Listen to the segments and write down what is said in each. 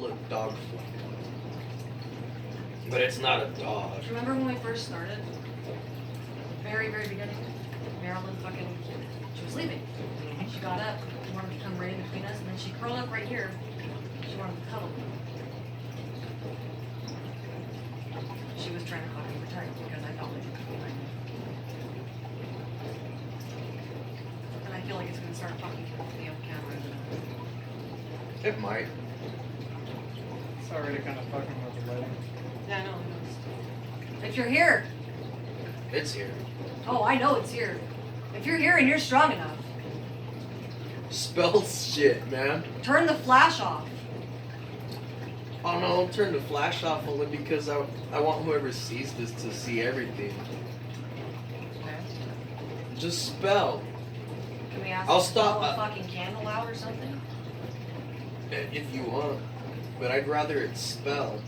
look dog. But it's not a dog. Remember when we first started? Very, very beginning. Marilyn fucking, she was sleeping. She got up, wanted to come right in between us, and then she curled up right here. She wanted to cuddle me. She was trying to fucking protect because I felt like she was behind me. And I feel like it's gonna start fucking with me on camera. It might. It's already kind of fucking with the lighting. Yeah, I know. It knows. If you're here, It's here. oh, I know it's here. If you're here and you're strong enough, Spell shit, man. turn the flash off. Oh no, I'll turn the flash off only because I want whoever sees this to see everything. Okay. Just spell. Can we ask I'll to stop, blow a fucking candle out or something? If you want. But I'd rather it spell.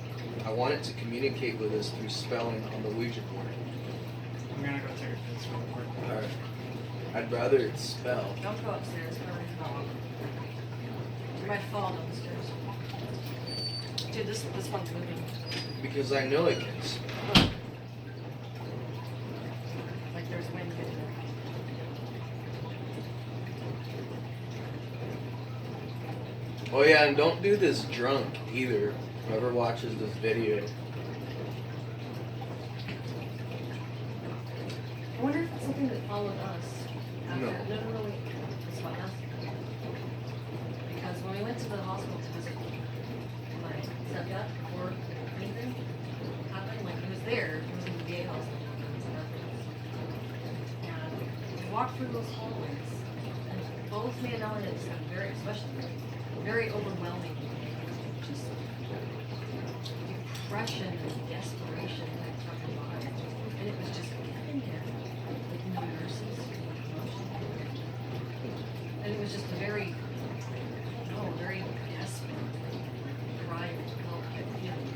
I want it to communicate with us through spelling on the Ouija board. I'm gonna go take a piss real quick. Alright. I'd rather it spell. Don't go upstairs. Go right now. You might fall downstairs. Dude, this one's moving. Because I know it can spell. Like there's wind in there. Oh yeah, and don't do this drunk either. Whoever watches this video. I wonder if it's something that followed us. After. No. No, wait. It's fine. Because when we went to the hospital to visit my stepdad or anything happened, like he was there, he was in the VA hospital. And we walked through those hallways, and both me and Ellen had just very, especially, very overwhelming, just depression and desperation type fucking vibe. And it was just in here, like no nurses, and it was just a very, very desperate cry for help type feeling.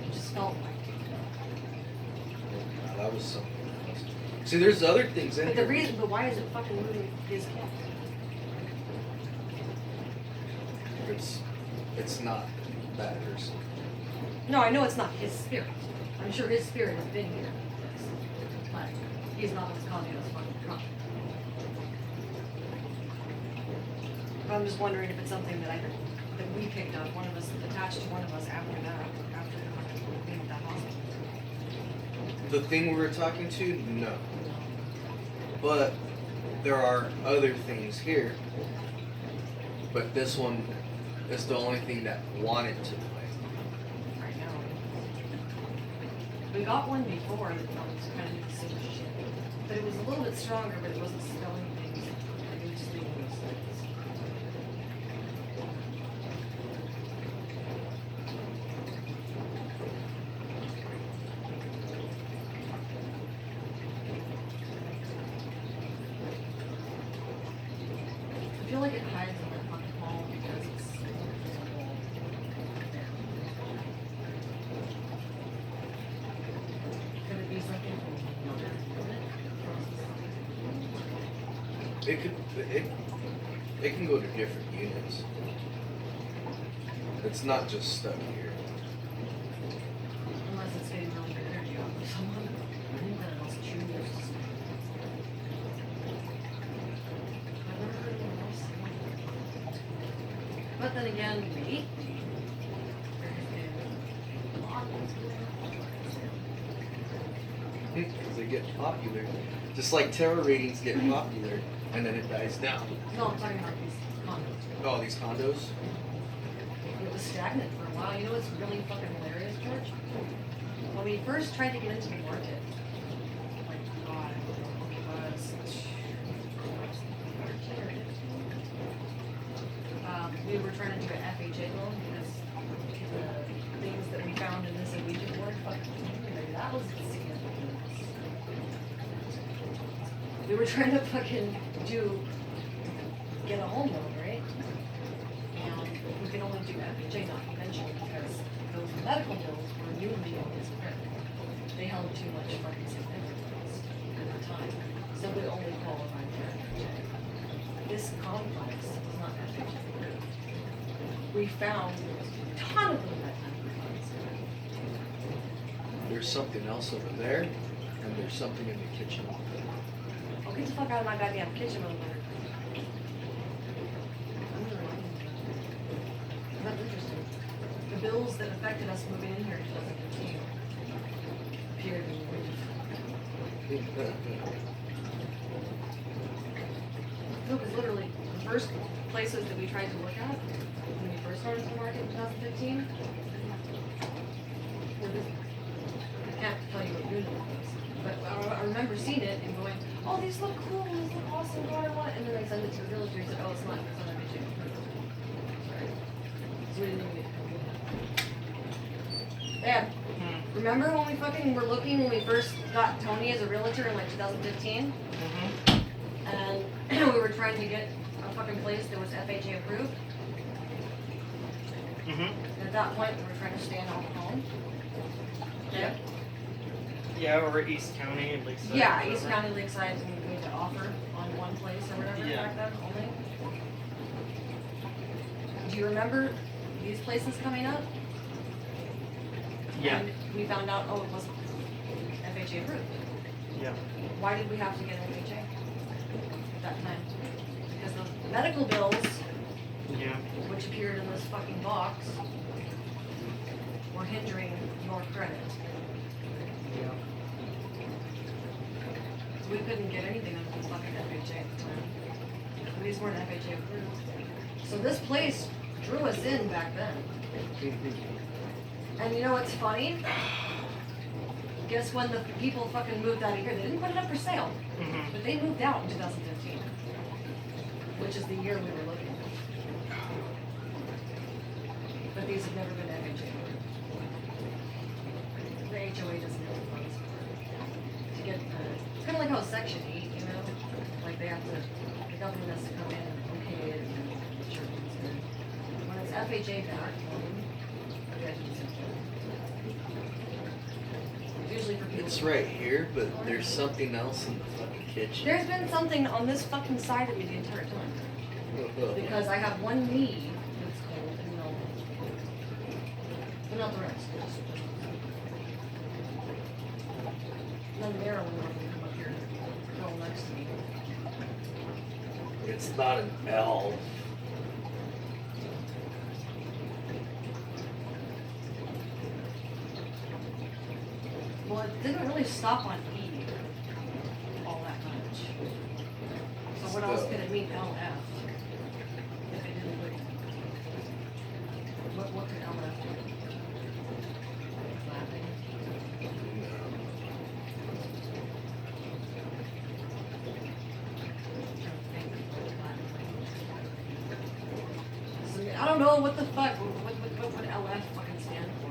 It just felt like. Nah, that was something else. See, there's other things in But here. but why is it fucking moving his cat? It's not that person. No, I know it's not his spirit. I'm sure his spirit has been here. Yes. But he's not what's causing us fucking trouble. But I'm just wondering if it's something that we picked up, one of us attached to one of us after that, after being at that hospital. The thing we were talking to, no. But there are other things here. But this one is the only thing that wanted to play. Right now. We got one before that was kind of the same shit. But it was a little bit stronger, but it wasn't spelling things. Like, it was just making those things. I feel like it hides in that fucking hall because it's there's a wall there. Could it be something from another unit? It can go to different units. It's not just stuck here. Unless it's getting really good energy off of someone. I think that else chooses. I've never heard anyone else say that. But then again, maybe. Because they get popular. Just like terror ratings get popular, and then it dies down. No, I'm talking about these condos. Oh, these condos? It was stagnant for a while. You know what's really fucking hilarious, George? When we first tried to get into the market, like, God, it was 13 or 15. We were trying to do an FHA loan because the things that we found in this Ouija board, fucking, that was significant. We were trying to fucking get a home loan, right? And we can only do FHA, not conventional, because those medical bills were newly disappeared. They held too much fucking significance at the time. So we only qualified for FHA. This complex is not FHA. We found a ton of there's something else over there, and there's something in the kitchen. Oh, get the fuck out of my goddamn kitchen over there. That's interesting. The bills that affected us moving in here in 2015 appeared in the wage. No, because literally, the first places that we tried to look at when we first started the market in 2015, were this, I can't tell you what unit it was, but I remember seeing it and going, oh, these look cool, these look awesome, what I want, and then I send it to the realtor and said, oh, it's not everything. Sorry. So we didn't even get to come with that. Yeah, remember when we fucking were looking when we first got Tony as a realtor in like 2015? And we were trying to get a fucking place that was FHA approved. And at that point, we were trying to stay in our home. Yeah. Yeah, over East County and Lakeside. Yeah, East County, Lakeside, and we had to offer on one place or whatever back then only. Do you remember these places coming up? Yeah. And we found out, oh, it wasn't FHA approved. Yeah. Why did we have to get an FHA at that time? Because the medical bills, Yeah. which appeared in this fucking box, were hindering your credit. Yeah. So we couldn't get anything under this fucking FHA at the time. These weren't FHA approved. So this place drew us in back then. And you know what's funny? Guess when the people fucking moved out of here, they didn't put it up for sale. But they moved out in 2015. Which is the year we were looking. But these have never been FHA. The HOA doesn't have the funds to get, it's kind of like how Section 8, you know? Like they have to, the government has to come in and okay it and then make sure it's good. When it's FHA backed, they have to do something. Usually for people. It's right here, but there's something else in the fucking kitchen. There's been something on this fucking side of me the entire time. Because I have one knee that's cold and no, but not the rest. And then Marilyn wanted to come up here, girl next to me. It's not an L. Well, it didn't really stop on E all that much. So what else could it mean LF? If it didn't put, what could LF do? Laughing. So, I don't know what the fuck, what would LF fucking stand for?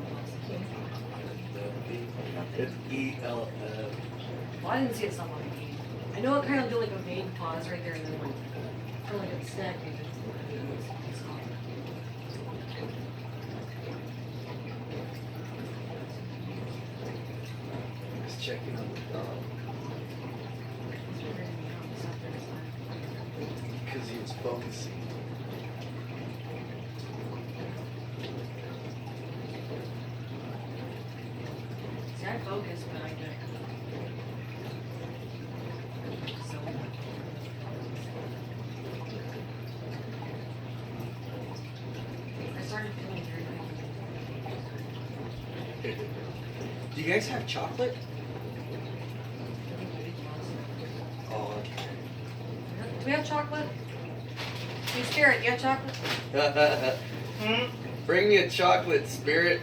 It's ELF. Well, I didn't see it somewhere on the E. I know it kind of did like a vague pause right there and then like, for like a second. Just checking on the dog. Because he was focusing. See, I focus, but I get. So. I started feeling very good. Do you guys have chocolate? Oh, okay. Do we have chocolate? Hey, Spirit, you have chocolate? Bring me a chocolate, Spirit.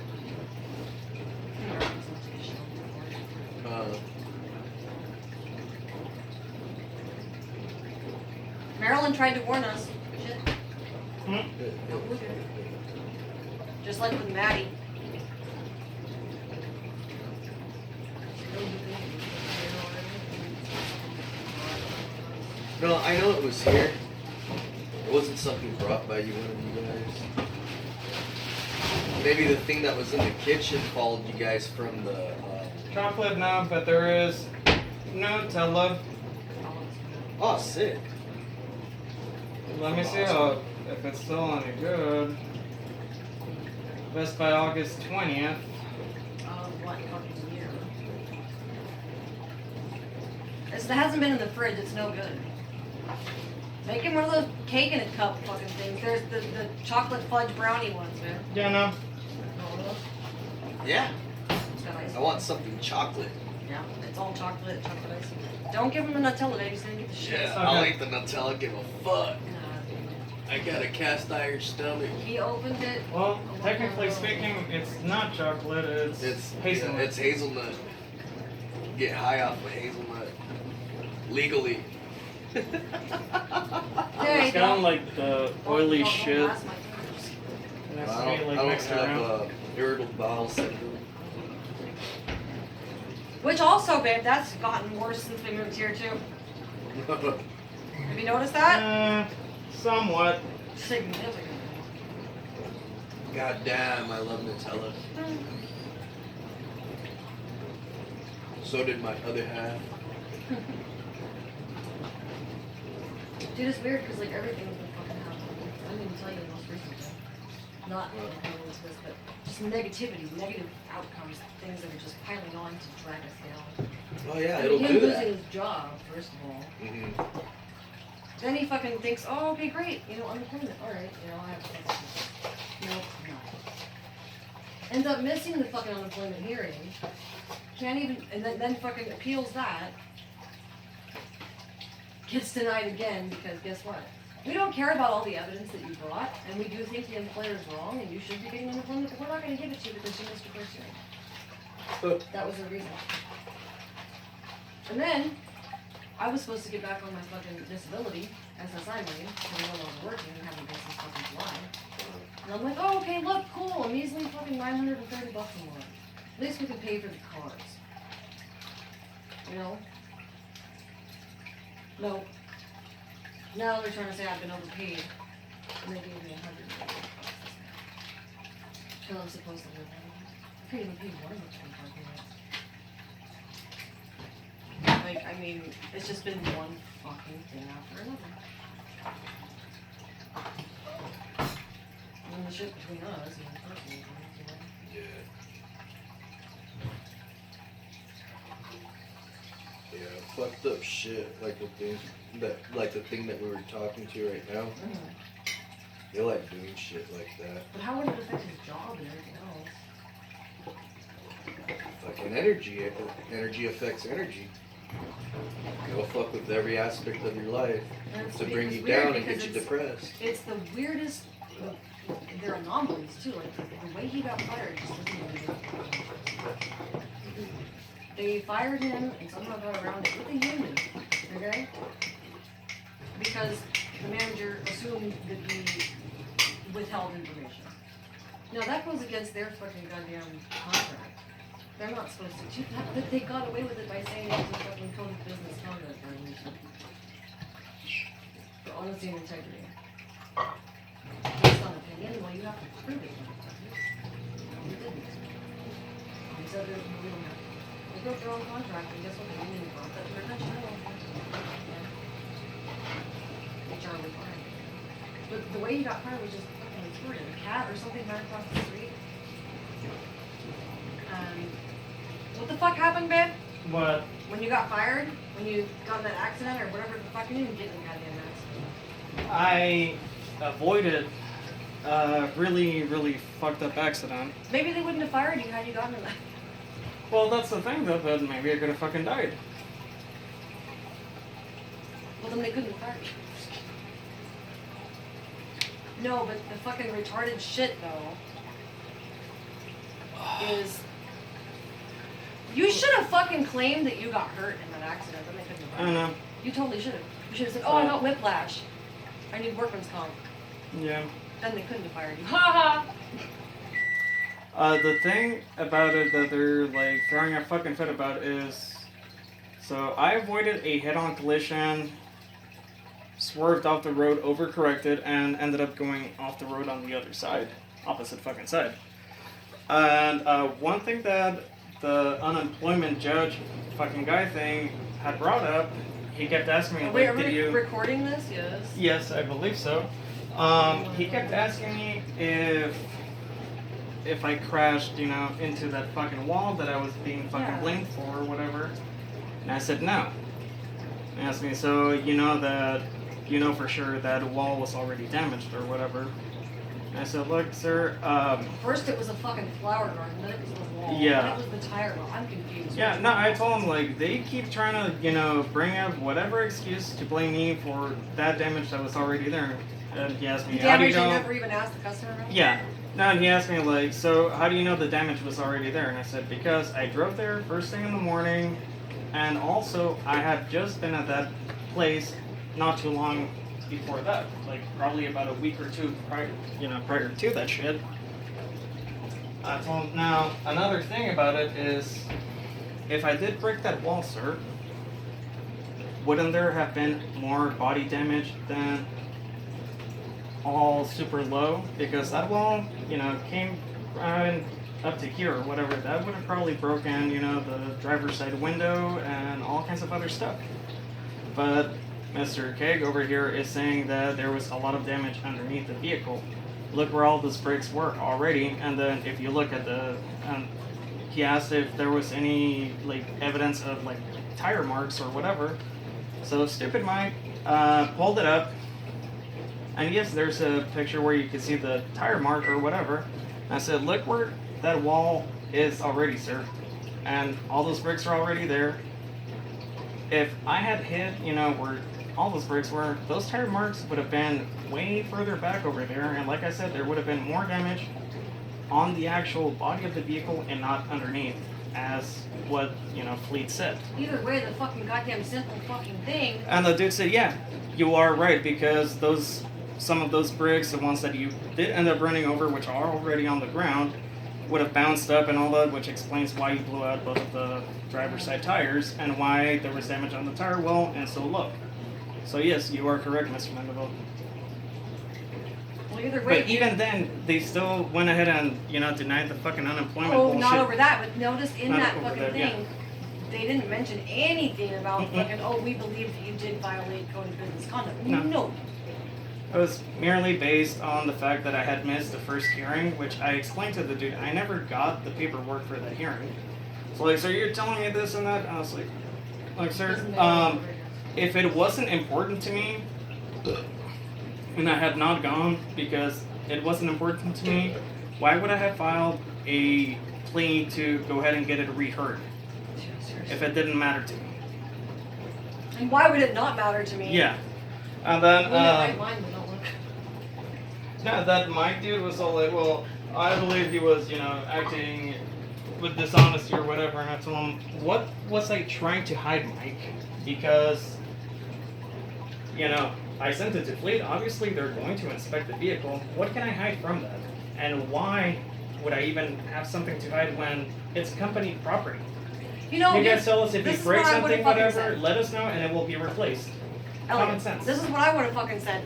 Marilyn tried to warn us. Shit. Don't look at it. Just like with Maddie. No, I know it was here. It wasn't something brought by you, one of you guys. Maybe the thing that was in the kitchen followed you guys from the. Chocolate, no, but there is Nutella. Oh, sick. Let me see if it's still any good. Best by August 20th. what fucking year. If it hasn't been in the fridge, it's no good. Make him one of those cake in a cup fucking things. There's the chocolate fudge brownie ones, man. Yeah, no. Know those? Yeah. It's got ice. I want something chocolate. Yeah, it's all chocolate icing. Don't give him the Nutella, baby. He's gonna get the shit. Yeah, Okay. I'll eat the Nutella, give a fuck. Nah, I got a cast iron stomach. he opened it. Well, technically speaking, it's not chocolate, it's hazelnut. Yeah, it's hazelnut. Get high off of hazelnut. Legally. There It's you got go. like the oily Don't shit. blast my fingers. It has I to be don't, like I mixed don't around. have irritable bowel syndrome. Which also, babe, that's gotten worse since we moved here too. Have you noticed that? Somewhat. Significantly. God damn, I love Nutella. So did my other half. Dude, it's weird because like everything's been fucking happening. I didn't even tell you the most recent thing. Not this, but just negativity, negative outcomes, things that are just piling on to drag us down. Oh yeah, I it'll mean, do him that. losing his job, first of all. Mm-hmm. Then he fucking thinks, oh, okay, great, you know, unemployment, alright, you know, I have to. Nope, no. Ends up missing the fucking unemployment hearing. Can't even, and then fucking appeals that. Gets denied again because guess what? We don't care about all the evidence that you brought, and we do think the employer is wrong and you should be getting unemployment, but we're not going to give it to you because you missed your first hearing. That was the reason. And then, I was supposed to get back on my fucking disability, SSI money, because I no longer working and haven't been since fucking July. And I'm like, oh, okay, look, cool, a measly fucking $930 a month. At least we could pay for the cars. You know? No. Now they're trying to say I've been overpaid. And they gave me $100 because I'm supposed to live on. I couldn't even pay one of the parking lots. Like, I mean, it's just been one fucking thing after another. And the shit between us and the personal ones, you know. Yeah. Yeah, fucked up shit. Like the thing that we were talking to right now. They like doing shit like that. But how would it affect his job and everything else? Fucking energy. Energy affects energy. It'll fuck with every aspect of your life And it's to bring you weird down and because get you depressed. It's the weirdest. They're anomalies too. Like the way he got fired just doesn't even make sense. They fired him and somehow got around it with a human. Okay? Because the manager assumed that he withheld information. Now that goes against their fucking goddamn contract. They're not supposed to. But they got away with it by saying it was a fucking code of business conduct violation. For honesty and integrity. Based on opinion, well, you have to prove it. You didn't. He said there's no real matter. They broke their own contract, and guess what? They didn't even brought that to their attention at all. HR was fine. But the way he got fired was just fucking notorious. A cat or something ran across the street. What the fuck happened, babe? What? When you got fired? When you got in that accident or whatever the fuck, you didn't get in the goddamn accident. I avoided a really fucked up accident. Maybe they wouldn't have fired you had you gotten in that. Well, that's the thing though, but maybe I could have fucking died. Well, then they couldn't have fired you. No, but the fucking retarded shit, though, is... You should have fucking claimed that you got hurt in that accident, then they couldn't have I fired don't you. know. You totally should have. You should have said, oh, I got whiplash. I need workman's comp. Yeah. Then they couldn't have fired you. Ha ha! The thing about it that they're like throwing a fucking fit about is, so I avoided a head-on collision, swerved off the road, overcorrected, and ended up going off the road on the other side, opposite fucking side. And one thing that the unemployment judge fucking guy thing had brought up, he kept asking me, Wait, like, are did we you... recording this? Yes. Yes, I believe so. He kept asking me if if I crashed, into that fucking wall that I was being fucking Yeah. blamed for or whatever. And I said no. He asked me, so for sure that wall was already damaged or whatever. And I said, look, sir, First it was a fucking flower garden, then it was the wall, Yeah. then it was the tire wall. I'm confused. yeah, no, I told him, like, they keep trying to, bring up whatever excuse to blame me for that damage that was already there. And he asked me, The how do you damage you know? never even asked the customer about? Yeah. No, and he asked me, like, so how do you know the damage was already there? And I said, because I drove there first thing in the morning, and also I had just been at that place not too long before that, like probably about a week or two prior to that shit. I told him, now, another thing about it is, if I did break that wall, sir, wouldn't there have been more body damage than all super low? Because that wall, came up to here or whatever. That would have probably broken, the driver's side window and all kinds of other stuff. But Mr. Keg over here is saying that there was a lot of damage underneath the vehicle. Look where all those bricks were already, and then if you look at he asked if there was any evidence of tire marks or whatever. So stupid Mike pulled it up, and yes, there's a picture where you can see the tire mark or whatever. And I said, look where that wall is already, sir, and all those bricks are already there. If I had hit, where all those bricks were, those tire marks would have been way further back over there, and like I said, there would have been more damage on the actual body of the vehicle and not underneath, as what, Fleet said. Either way, the fucking goddamn simple fucking thing. And the dude said, yeah, you are right, because some of those bricks, the ones that you did end up running over, which are already on the ground, would have bounced up and all that, which explains why you blew out both of the driver's side tires and why there was damage on the tire well and so low. So yes, you are correct, Mr. Mandeville. Well, either way. But even then, they still went ahead and, denied the fucking unemployment bullshit. Not over that, but notice in Not that over fucking that, yeah. thing, they didn't mention anything about fucking, we believe that you did violate code of business conduct. No. It was merely based on the fact that I had missed the first hearing, which I explained to the dude. I never got the paperwork for that hearing. So so you're telling me this and that? And I was like, sir, if it wasn't important to me, and I had not gone because it wasn't important to me, why would I have filed a plea to go ahead and get it reheard if it didn't matter to me? And why would it not matter to me? Yeah. And then, no, that Mike dude was all like, well, I believe he was, acting with dishonesty or whatever, and I told him, what was I trying to hide, Mike? Because, I sent it to Fleet. Obviously, they're going to inspect the vehicle. What can I hide from that? And why would I even have something to hide when it's company property? You guys tell us if you break something, whatever, let us know, and it will be replaced. Common sense. This is what I would have fucking said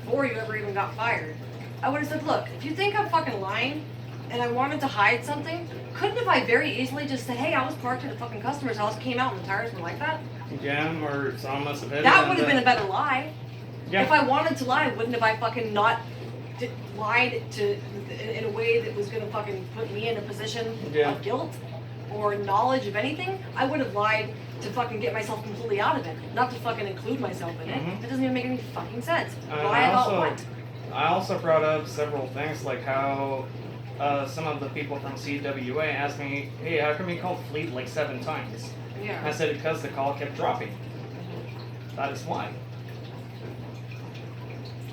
before you ever even got fired. I would have said, look, if you think I'm fucking lying and I wanted to hide something, couldn't have I very easily just said, hey, I was parked at a fucking customer's house, came out and the tires were like that? Yeah, or someone must have hit it. That would have been a better lie. Yeah. If I wanted to lie, wouldn't have I fucking not lied in a way that was gonna fucking put me in a position of guilt or knowledge of anything? I would have lied to fucking get myself completely out of it, not to fucking include myself in it. It doesn't even make any fucking sense. Lie about what? I also brought up several things, like how some of the people from CWA asked me, hey, how come you called Fleet like 7 times? Yeah. I said, because the call kept dropping. That is why.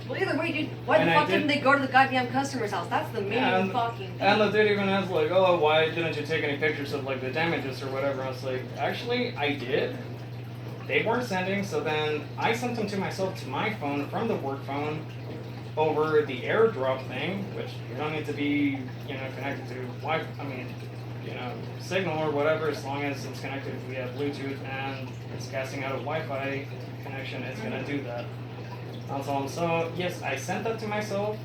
Well, either way, dude, why the fuck didn't they go to the goddamn customer's house? That's the main fucking thing. And the dude even asked, like, oh, why didn't you take any pictures of, like, the damages or whatever? I was like, actually, I did. They weren't sending, so then I sent them to myself to my phone from the work phone over the airdrop thing, which you don't need to be, connected to Wi-Fi, signal or whatever, as long as it's connected via Bluetooth and it's casting out a Wi-Fi connection, it's gonna do that. So yes, I sent that to myself,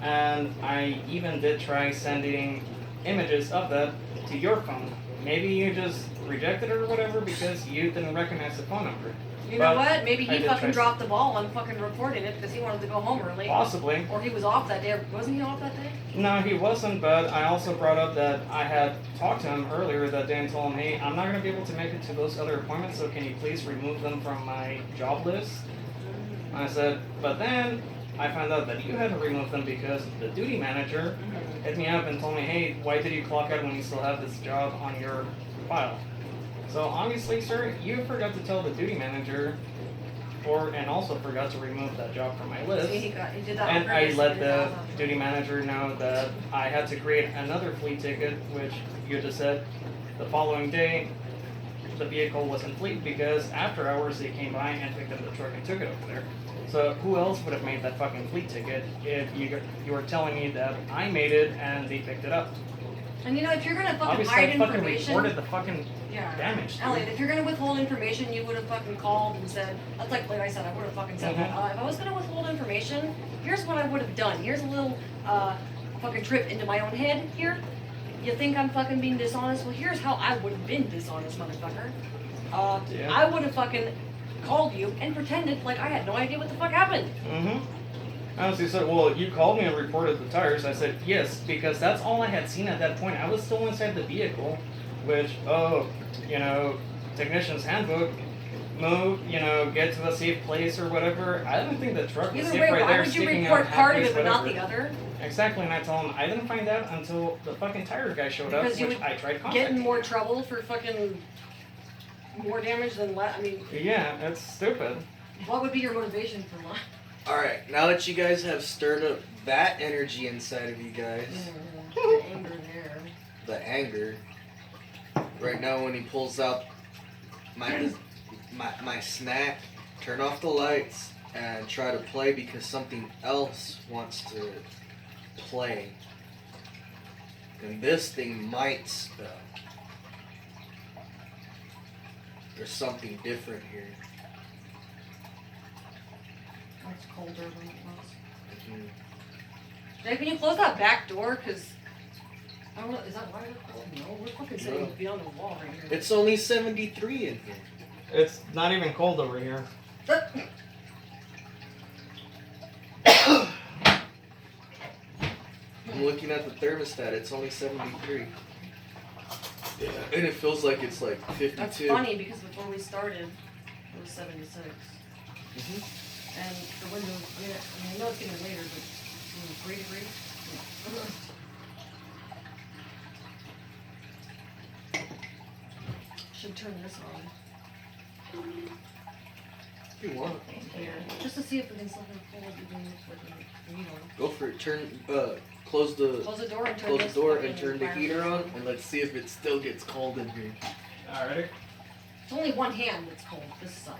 and I even did try sending images of that to your phone, maybe you just rejected it or whatever because you didn't recognize the phone number. You know But what? Maybe I he did fucking try- dropped the ball on fucking recording it because he wanted to go home early. Possibly. Or he was off that day. Wasn't he off that day? No, he wasn't, but I also brought up that I had talked to him earlier that day and told him, hey, I'm not going to be able to make it to those other appointments, so can you please remove them from my job list? And I said, but then I found out that you had to remove them because the duty manager hit me up and told me, hey, why did you clock out when you still have this job on your file? So obviously, sir, you forgot to tell the duty manager and also forgot to remove that job from my list. See, he did that on And I purpose. let He did that the on duty manager know that I had to create another fleet ticket, which you just said the following day the vehicle wasn't fleet because after hours they came by and picked up the truck and took it over there. So who else would have made that fucking fleet ticket if you were telling me that I made it and they picked it up? And you know, if you're gonna fucking Obviously hide I fucking information, reported the fucking yeah. damage. Dude. Elliot, if you're gonna withhold information, you would have fucking called and said, that's like I said, I would have fucking said, Mhm. if I was gonna withhold information, here's what I would have done. Here's a little fucking trip into my own head here. You think I'm fucking being dishonest? Well, here's how I would have been dishonest, motherfucker. Yeah. I would have fucking called you and pretended like I had no idea what the fuck happened. Mm-hmm. Honestly said, well, you called me and reported the tires. I said, yes, because that's all I had seen at that point. I was still inside the vehicle, which, technician's handbook, move, get to a safe place or whatever. I didn't think the truck was Either safe way, right why there, would you sticking report out part of halfways, it but not whatever. the other? Exactly, and I told him I didn't find out until the fucking tire guy showed Because up, you which would I tried contacting. Get in more him. trouble for fucking more damage than less. I mean, Yeah, it's stupid. what would be your motivation for lying? Alright, now that you guys have stirred up that energy inside of you guys, The anger there. the anger, right now when he pulls out my snack, turn off the lights, and try to play because something else wants to play. And this thing might spell. There's something different here. It's colder than it was. Mhm. Jake, can you close that back door? Cause I don't know. Is that why we're cold? No, we're fucking sitting No. beyond the wall right here. It's only 73 in here. It's not even cold over here. I'm looking at the thermostat. It's only 73. Yeah, and it feels like it's like 52. That's funny because before we started, it was 76. Mhm. And the windows, I know it's getting later, but 3 degrees? Yeah. Should turn this on If you want. here, just to see if we can still have cold even with the heat on. Go for it. Close the Close the door and turn close this the door fucking and turn the fire heater on, on. and let's see if it still gets cold in here. Alrighty. It's only one hand that's cold, this side.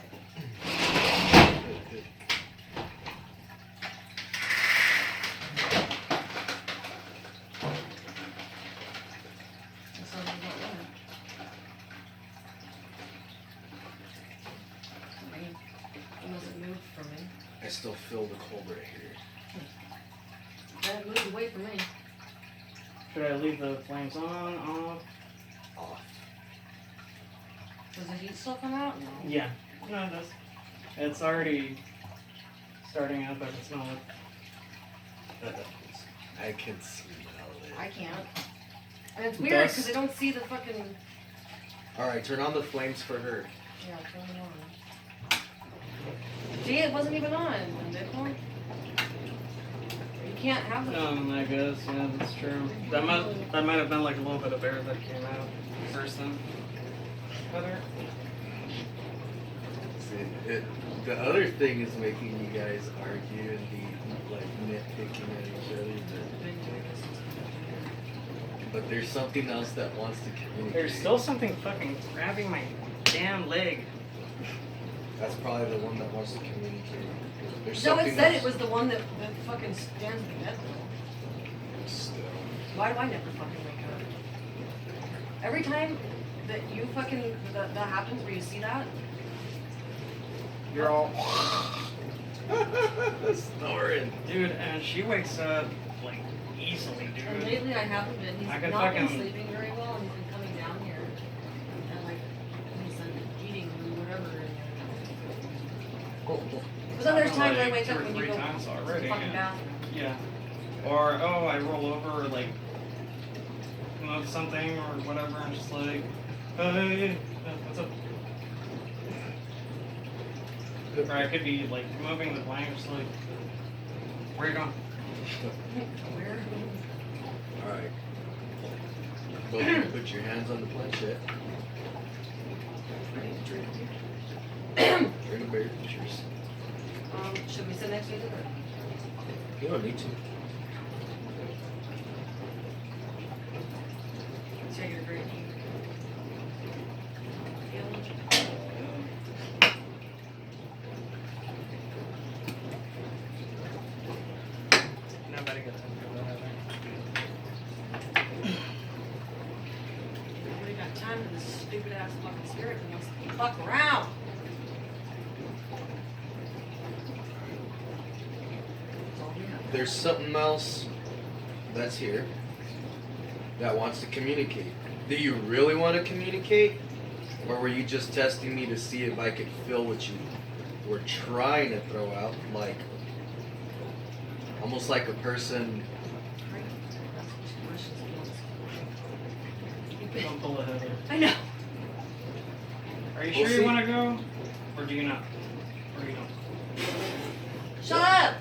This side is not warm. I mean, unless it moved from me. I still feel the cold right here. That moved away from me. Should I leave the flames on, off? Off. Does the heat still come out? No. Yeah. No, it does. It's already starting up, but it's not. I can smell I it. can't. And it's weird Dust. because I don't see the fucking. Alright, turn on the flames for her. Yeah, turn it on. See, it wasn't even on. Bitcoin. You can't have the. I guess, yeah, that's true. That might have been like a little bit of air that came out first then. Better. See, the other thing is making you guys argue and be like nitpicking at each other. But there's something else that wants to communicate. There's still something fucking grabbing my damn leg. That's probably the one that wants to communicate. There's No, something it said else. it was the one that fucking stands in the bed though. Still. Why do I never fucking wake up? Every time that you fucking that happens where you see that, You're all Snoring. dude, and she wakes up like easily, and dude. lately I haven't been. He's I could not been fucking- sleeping very well and he's been coming down here. But then there's times I wake two up or when you three go times to the already. fucking And, bathroom. yeah. Or I roll over or like move something or whatever, and just like, hey, what's up? Or I could be like moving the blank, just like, where you going? Where? Alright. Both of you put your hands on the planchette. Drink a beer. Cheers. Should we sit next to each other? You don't need to. Take your drink. Nobody gets into that, I We got time for this stupid ass fucking spirit that wants to fuck around. That's all we have. There's something else that's here that wants to communicate. Do you really want to communicate? Or were you just testing me to see if I could feel what you were trying to throw out? Like, almost like a person. Don't pull a Heather. I know. Are you We'll sure see. you want to go? Or do you not? Or you don't? Shut up!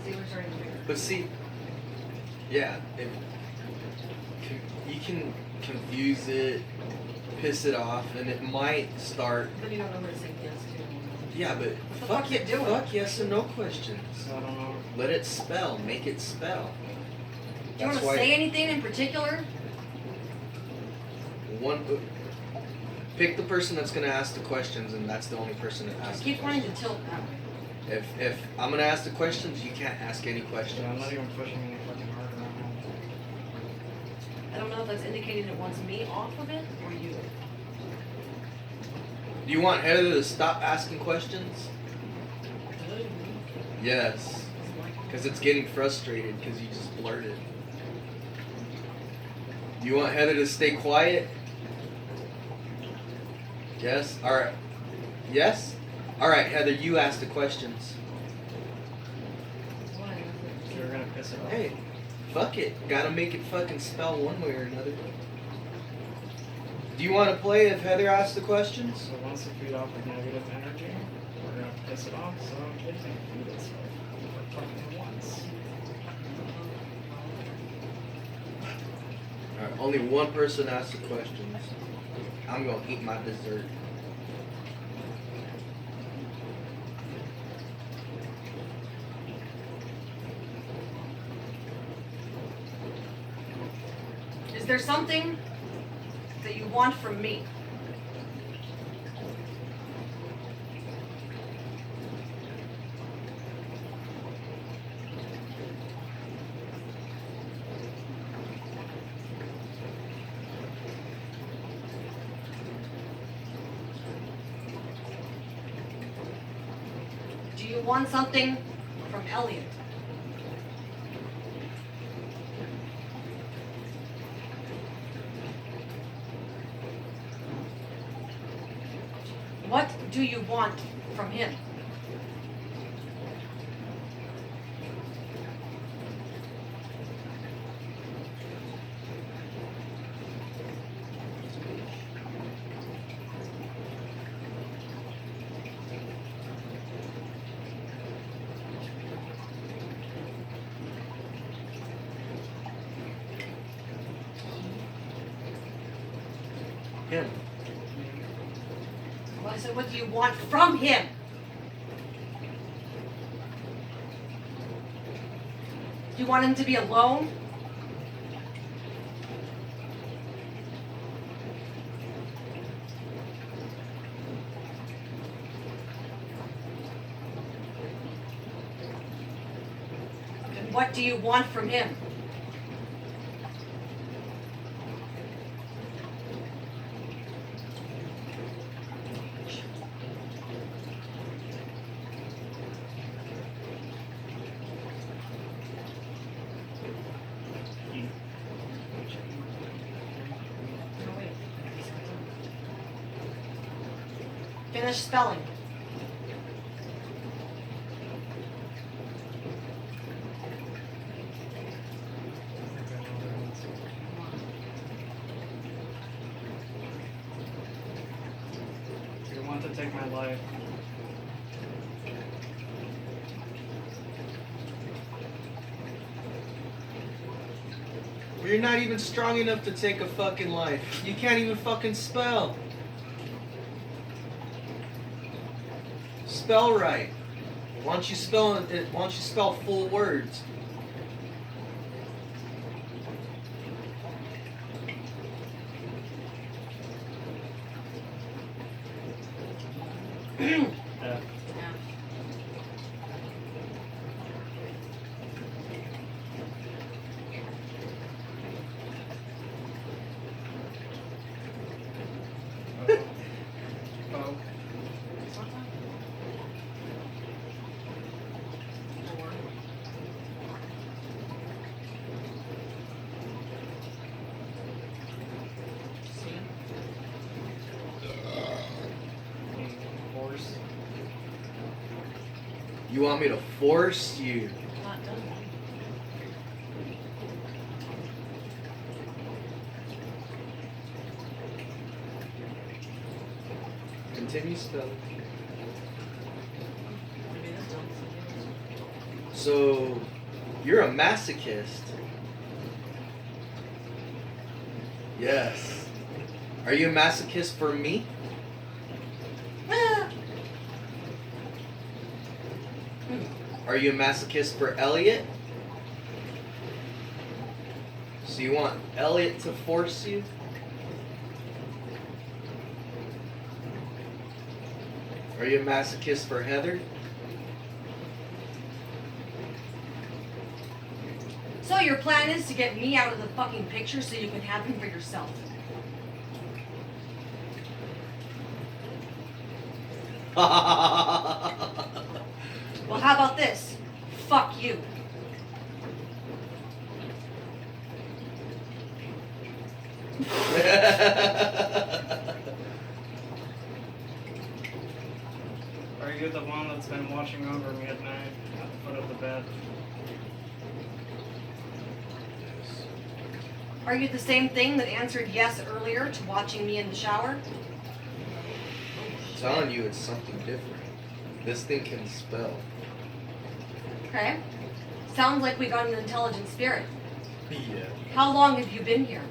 See, we're starting to figure. But see, yeah, you can confuse it, piss it off, and it might start. But you don't know where to say yes to. Yeah, but the fuck fuck it, you doing? fuck yes and no questions. So I don't know. Let it spell, make it spell. Do you want to say anything in particular? One, pick the person that's gonna ask the questions, and that's the only person that asks. Just the keep wanting to questions. tilt that way. If I'm gonna ask the questions, you can't ask any Yeah, I'm questions. not even pushing any fucking harder right now. I don't know if that's indicating it wants me off of it or you. Do you want Heather to stop asking questions? Yes, because it's getting frustrated because you just blurted. Do you want Heather to stay quiet? Yes? Alright. Yes? Alright, Heather, you ask the questions. You're gonna piss it off. Hey, fuck it. Gotta make it fucking spell one way or another. Do you want to play if Heather asks the questions? So once you feed off with negative energy, we're gonna piss it off, so it can feed itself for fucking once. Alright, only one person asks the questions. I'm gonna eat my dessert. Is there something that you want from me? Do you want something from Elliot? What do you want from him? Him. Well, I said, what do you want from him? Do you want him to be alone? And what do you want from him? Finish spelling. to take my life. You're not even strong enough to take a fucking life. You can't even fucking spell. Spell right. Why don't you spell it? Why don't you spell full words? Yeah. Yeah. Oh. What's that? 4. See? Horse. You want me to force you? Not done. Continue spelling. Maybe this done. So, you're a masochist. Yes. Are you a masochist for me? Ah! Are you a masochist for Elliot? So you want Elliot to force you? Are you a masochist for Heather? So your plan is to get me out of the fucking picture so you can have him for yourself. Well, how about this? Fuck you. Are you the one that's been watching over me at night at the foot of the bed? Are you the same thing that answered yes earlier to watching me in the shower? I'm telling you, it's something different. This thing can spell. Okay. Sounds like we got an intelligent spirit. Yeah. How long have you been here?